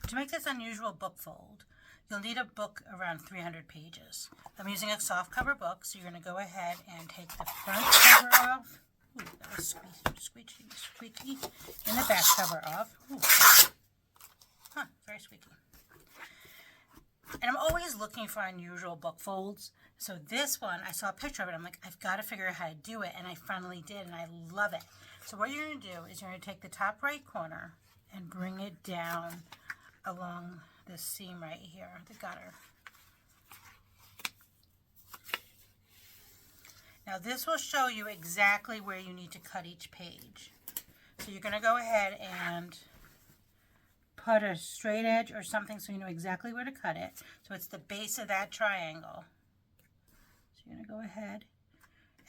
To make this unusual book fold, you'll need a book around 300 pages. I'm using a soft cover book, so you're going to go ahead and take the front cover off. Ooh, that was squeaky. And the back cover off. Ooh. Huh, very squeaky. And I'm always looking for unusual book folds. So this one, I saw a picture of it. I'm like, I've got to figure out how to do it. And I finally did, and I love it. So what you're going to do is you're going to take the top right corner and bring it down along this seam right here, the gutter. Now this will show you exactly where you need to cut each page. So you're going to go ahead and put a straight edge or something so you know exactly where to cut it. So it's the base of that triangle. So you're going to go ahead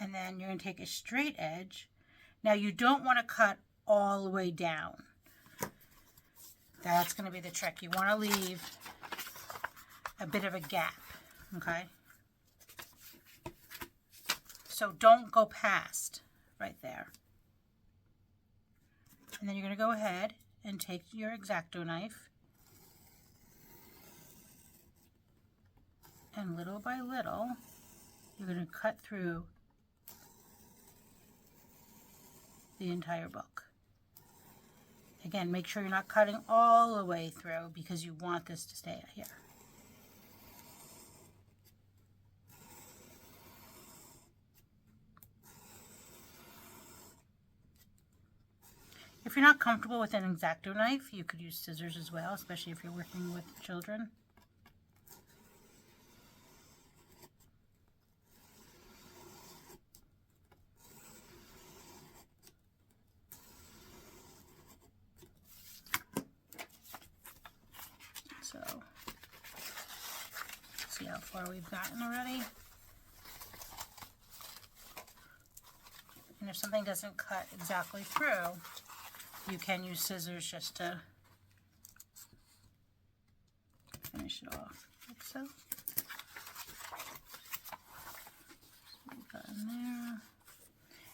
and then you're going to take a straight edge. Now you don't want to cut all the way down. That's going to be the trick. You want to leave a bit of a gap, okay? So don't go past right there. And then you're going to go ahead and take your X-Acto knife and little by little, you're going to cut through the entire book. Again, make sure you're not cutting all the way through because you want this to stay here. If you're not comfortable with an X-Acto knife, you could use scissors as well, especially if you're working with children. So, see how far we've gotten already. And if something doesn't cut exactly through, you can use scissors just to finish it off, like so. We've got in there.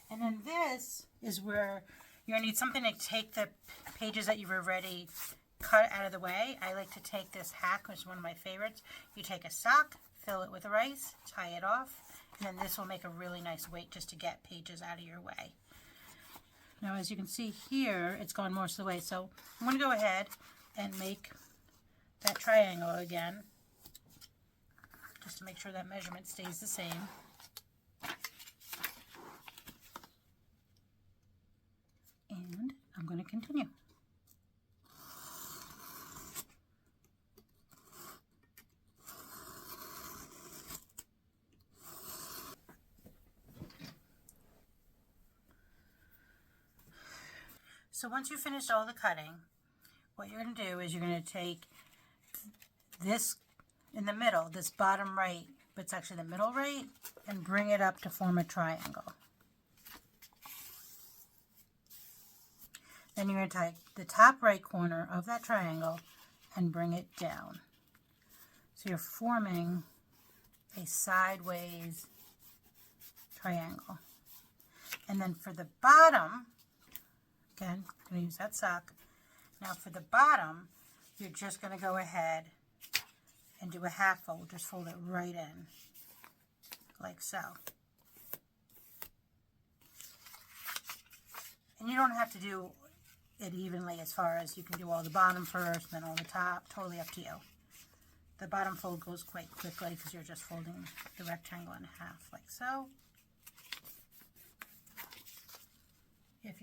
And then this is where you're going to need something to take the pages that you've already cut out of the way. I like to take this hack, which is one of my favorites. You take a sock, fill it with rice, tie it off, and then this will make a really nice weight just to get pages out of your way. Now as you can see here, it's gone most of the way, so I'm going to go ahead and make that triangle again, just to make sure that measurement stays the same. And I'm going to continue. So once you've finished all the cutting, what you're going to do is you're going to take this in the middle, this bottom right, but it's actually the middle right, and bring it up to form a triangle. Then you're going to take the top right corner of that triangle and bring it down. So you're forming a sideways triangle. And then for the bottom, again, I'm going to use that sock. Now for the bottom, you're just going to go ahead and do a half fold. Just fold it right in, like so. And you don't have to do it evenly as far as you can do all the bottom first, then all the top. Totally up to you. The bottom fold goes quite quickly because you're just folding the rectangle in half, like so. If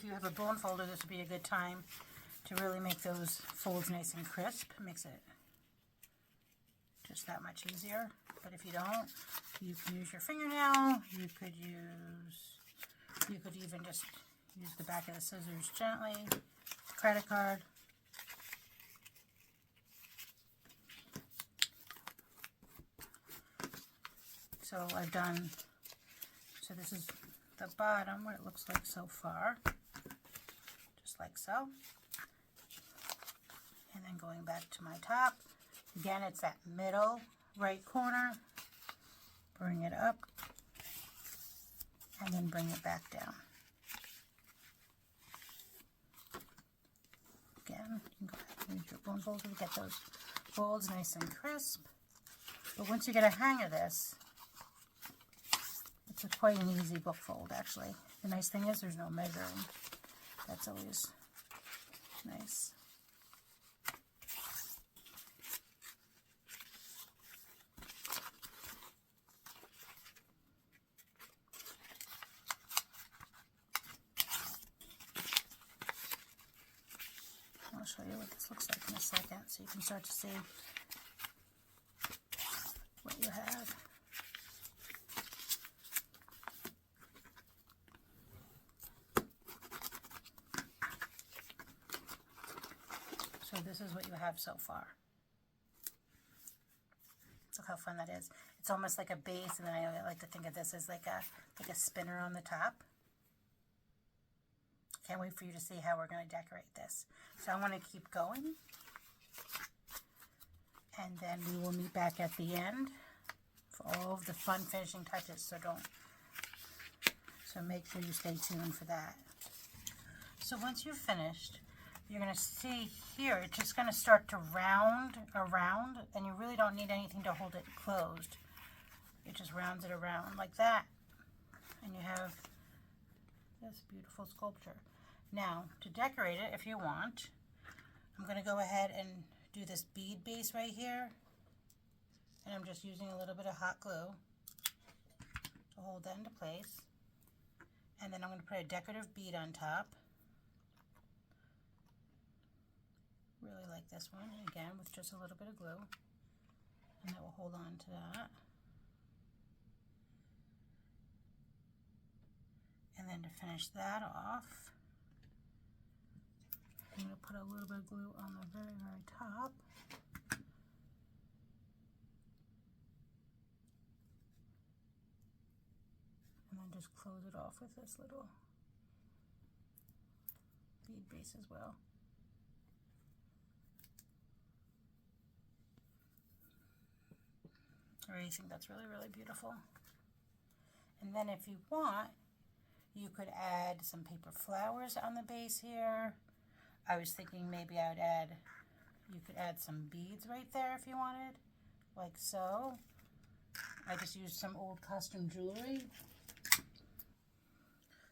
you have a bone folder, this would be a good time to really make those folds nice and crisp. It makes it just that much easier. But if you don't, you can use your fingernail. You could even just use the back of the scissors gently. Credit card. So I've done, so this is the bottom, what it looks like so far. Just like so. And then going back to my top. Again, it's that middle right corner. Bring it up. And then bring it back down. again. You can go ahead and use your bone folder to get those folds nice and crisp. But once you get a hang of this, it's quite an easy book fold, actually. The nice thing is there's no measuring. That's always nice. I'll show you what this looks like in a second so you can start to see what you have. So this is what you have so far. Look how fun that is. It's almost like a base, and then I like to think of this as like a spinner on the top. Can't wait for you to see how we're going to decorate this. So I want to keep going, and then we will meet back at the end for all of the fun finishing touches. So make sure you stay tuned for that. So once you've finished, you're going to see here, it's just going to start to round around, and you really don't need anything to hold it closed. It just rounds it around like that, and you have this beautiful sculpture. Now, to decorate it, if you want, I'm going to go ahead and do this bead base right here, and I'm just using a little bit of hot glue to hold that into place, and then I'm going to put a decorative bead on top. Really like this one, again, with just a little bit of glue, and that will hold on to that. And then to finish that off, I'm going to put a little bit of glue on the very, very top. And then just close it off with this little bead base as well. I really think that's really, really beautiful. And then if you want, you could add some paper flowers on the base here. I was thinking maybe you could add some beads right there if you wanted, like so. I just used some old costume jewelry.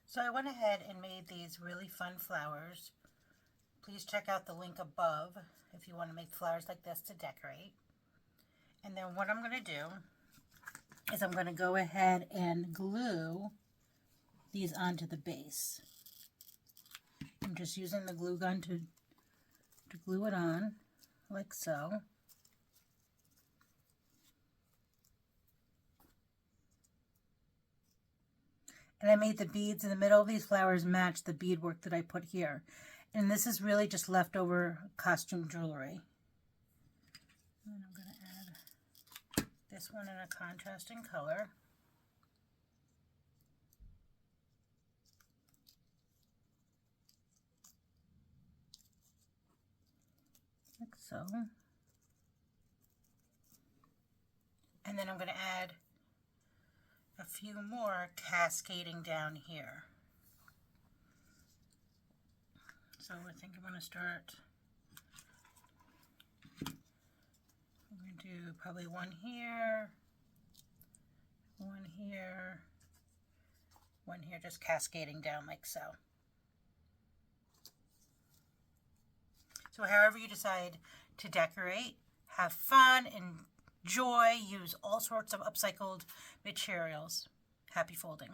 So I went ahead and made these really fun flowers. Please check out the link above if you want to make flowers like this to decorate. And then what I'm going to do is I'm going to go ahead and glue these onto the base. I'm just using the glue gun to glue it on, like so. And I made the beads in the middle of these flowers match the beadwork that I put here. And this is really just leftover costume jewelry. And I'm going to add this one in a contrasting color. Like so. And then I'm going to add a few more cascading down here. So I think I'm going to start, I'm going to do probably one here, just cascading down like so. So however you decide to decorate, have fun, enjoy, use all sorts of upcycled materials. Happy folding.